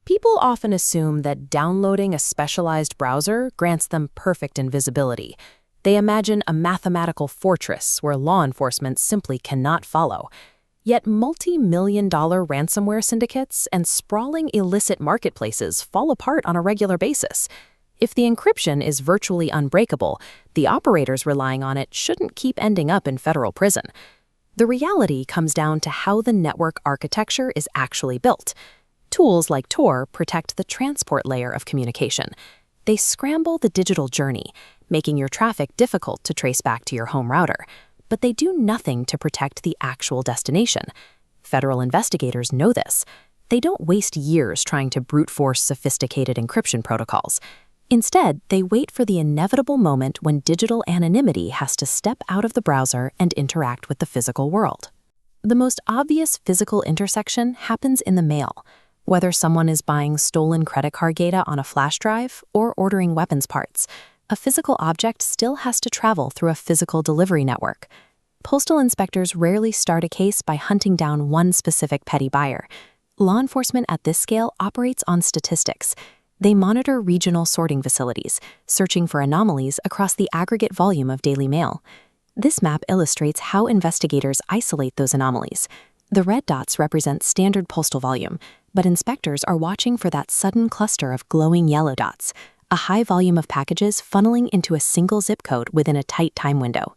People often assume that downloading a specialized browser grants them perfect invisibility. They imagine a mathematical fortress where law enforcement simply cannot follow. Yet multi-million-dollar ransomware syndicates and sprawling illicit marketplaces fall apart on a regular basis. If the encryption is virtually unbreakable, the operators relying on it shouldn't keep ending up in federal prison. The reality comes down to how the network architecture is actually built. Tools like Tor protect the transport layer of communication. They scramble the digital journey, making your traffic difficult to trace back to your home router. But they do nothing to protect the actual destination. Federal investigators know this. They don't waste years trying to brute force sophisticated encryption protocols. Instead, they wait for the inevitable moment when digital anonymity has to step out of the browser and interact with the physical world. The most obvious physical intersection happens in the mail. Whether someone is buying stolen credit card data on a flash drive or ordering weapons parts, a physical object still has to travel through a physical delivery network. Postal inspectors rarely start a case by hunting down one specific petty buyer. Law enforcement at this scale operates on statistics. They monitor regional sorting facilities, searching for anomalies across the aggregate volume of daily mail. This map illustrates how investigators isolate those anomalies. The red dots represent standard postal volume, but inspectors are watching for that sudden cluster of glowing yellow dots, a high volume of packages funneling into a single zip code within a tight time window.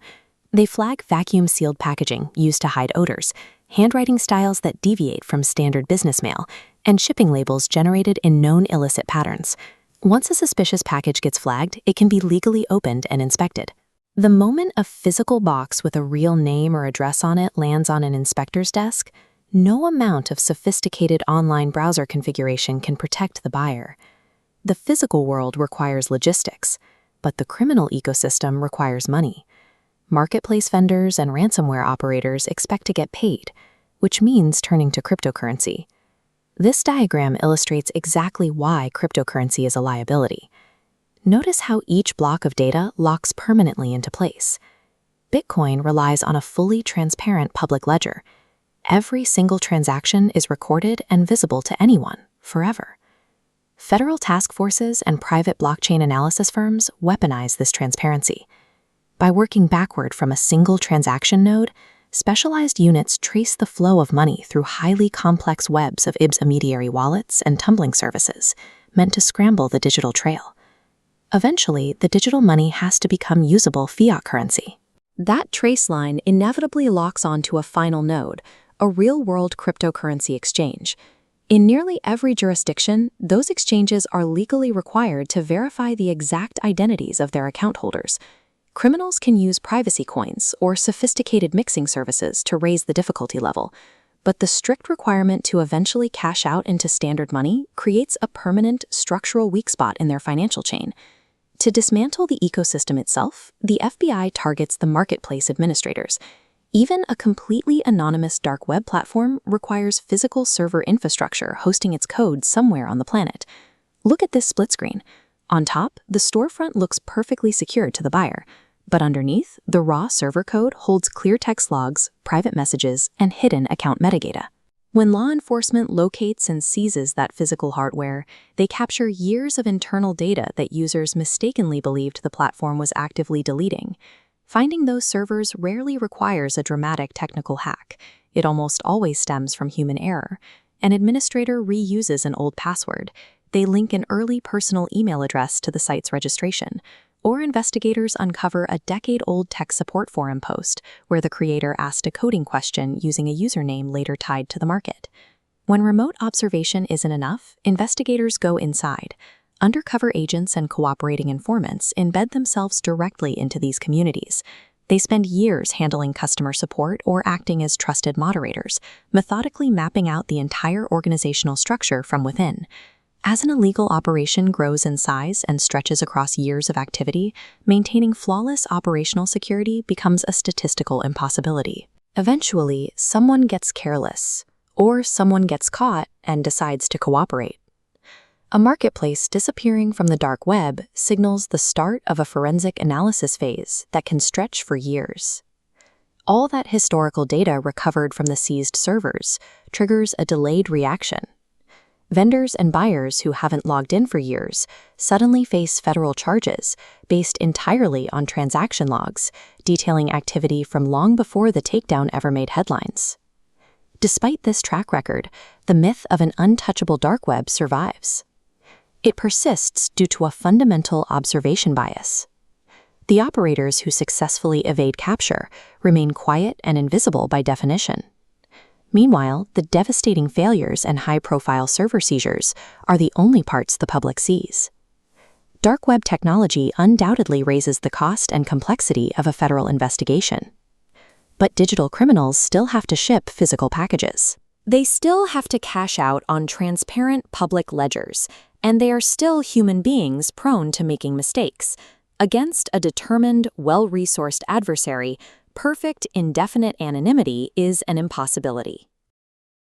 They flag vacuum-sealed packaging used to hide odors, handwriting styles that deviate from standard business mail, and shipping labels generated in known illicit patterns. Once a suspicious package gets flagged, it can be legally opened and inspected. The moment a physical box with a real name or address on it lands on an inspector's desk, no amount of sophisticated online browser configuration can protect the buyer. The physical world requires logistics, but the criminal ecosystem requires money. Marketplace vendors and ransomware operators expect to get paid, which means turning to cryptocurrency. This diagram illustrates exactly why cryptocurrency is a liability. Notice how each block of data locks permanently into place. Bitcoin relies on a fully transparent public ledger. Every single transaction is recorded and visible to anyone, forever. Federal task forces and private blockchain analysis firms weaponize this transparency. By working backward from a single transaction node, specialized units trace the flow of money through highly complex webs of intermediary wallets and tumbling services, meant to scramble the digital trail. Eventually, the digital money has to become usable fiat currency. That trace line inevitably locks onto a final node, a real-world cryptocurrency exchange. In nearly every jurisdiction, those exchanges are legally required to verify the exact identities of their account holders. Criminals can use privacy coins or sophisticated mixing services to raise the difficulty level, but the strict requirement to eventually cash out into standard money creates a permanent structural weak spot in their financial chain. To dismantle the ecosystem itself, the FBI targets the marketplace administrators. Even a completely anonymous dark web platform requires physical server infrastructure hosting its code somewhere on the planet. Look at this split screen. On top, the storefront looks perfectly secure to the buyer, but underneath, the raw server code holds clear text logs, private messages, and hidden account metadata. When law enforcement locates and seizes that physical hardware, they capture years of internal data that users mistakenly believed the platform was actively deleting. Finding those servers rarely requires a dramatic technical hack. It almost always stems from human error. An administrator reuses an old password. They link an early personal email address to the site's registration. Or investigators uncover a decade-old tech support forum post where the creator asked a coding question using a username later tied to the market. When remote observation isn't enough, investigators go inside. Undercover agents and cooperating informants embed themselves directly into these communities. They spend years handling customer support or acting as trusted moderators, methodically mapping out the entire organizational structure from within. As an illegal operation grows in size and stretches across years of activity, maintaining flawless operational security becomes a statistical impossibility. Eventually, someone gets careless, or someone gets caught and decides to cooperate. A marketplace disappearing from the dark web signals the start of a forensic analysis phase that can stretch for years. All that historical data recovered from the seized servers triggers a delayed reaction. Vendors and buyers who haven't logged in for years suddenly face federal charges based entirely on transaction logs, detailing activity from long before the takedown ever made headlines. Despite this track record, the myth of an untouchable dark web survives. It persists due to a fundamental observation bias. The operators who successfully evade capture remain quiet and invisible by definition. Meanwhile, the devastating failures and high-profile server seizures are the only parts the public sees. Dark web technology undoubtedly raises the cost and complexity of a federal investigation. But digital criminals still have to ship physical packages. They still have to cash out on transparent public ledgers, and they are still human beings prone to making mistakes. Against a determined, well-resourced adversary, perfect indefinite anonymity is an impossibility.